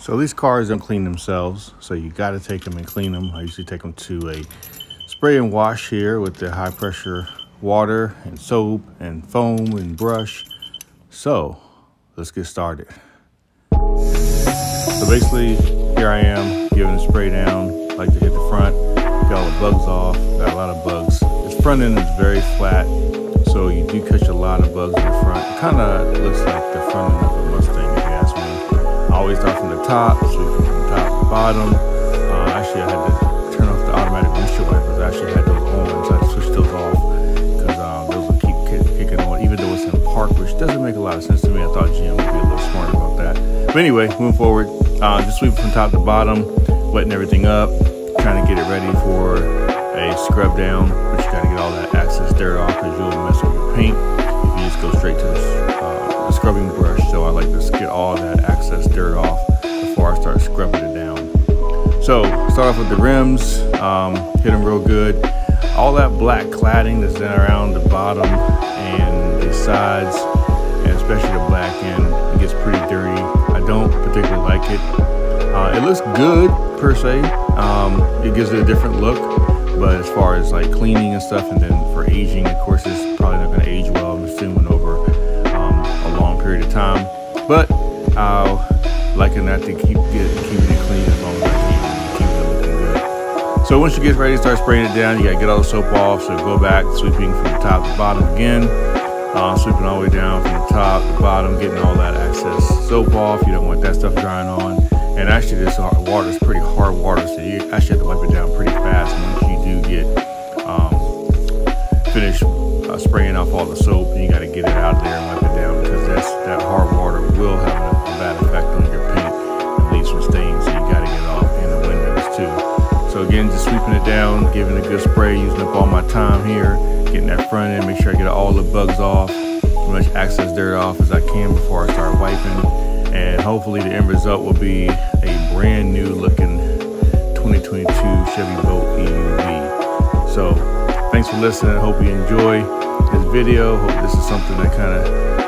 So these cars don't clean themselves, so you got to take them and clean them. I usually take them to a spray and wash here with the high pressure water and soap and foam and brush. So let's get started. So basically, here I am giving a spray down. Like to hit the front, get all the bugs off. Got a lot of bugs. This front end is very flat, so you do catch a lot of bugs in the front. It kind of looks like the front end of a Mustang, if you ask me. I always start from the top, sweeping from the top to bottom. Actually, I had to turn off the automatic windshield wipers. I actually had those on, so I had to switch those off because those will keep kicking on, even though it's in park, which doesn't make a lot of sense to me. I thought GM would be a little smart about that. But anyway, moving forward, just sweeping from top to bottom, wetting everything up, trying to get it ready for a scrub down, but you got to get all that excess dirt off because you'll mess up your paint if you just go straight to the scrubbing brush. So I like to get all that excess dirt off before I start scrubbing it down. So start off with the rims, hit them real good. All that black cladding that's in around the bottom and the sides, and especially the black end, it gets pretty dirty. I don't particularly like it. It looks good per se. It gives it a different look, but as far as like cleaning and stuff, and then for aging, of course, it's probably not going to age well, I'm assuming, over a long period of time. But liking that to keeping it clean as long as I keep it looking good. So once you get ready to start spraying it down, you got to get all the soap off. So go back, sweeping from the top to bottom again. Sweeping all the way down from the top to bottom, getting all that excess soap off. You don't want that stuff drying on. And actually, this water is pretty hard water, so you actually have to wipe it down pretty fast once you do get finished spraying off all the soap. And you got to get it out of there and wipe it down, because that hard water will have a bad effect on your paint and leave some stains. So you got to get it off, and the windows too. So again, just sweeping it down, giving it a good spray, using up all my time here, getting that front end, make sure I get all the bugs off, as much excess dirt off as I can before I start wiping. And hopefully the end result will be a brand new looking 2022 Chevy Bolt EUV. So thanks for listening. I hope you enjoy this video. Hope this is something that kind of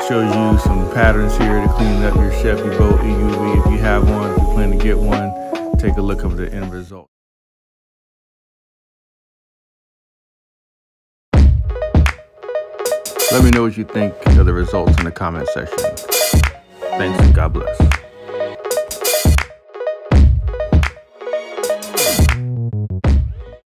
shows you some patterns here to clean up your Chevy Bolt EUV. If you have one, if you plan to get one, take a look at the end result. Let me know what you think of the results in the comment section. Thanks and God bless.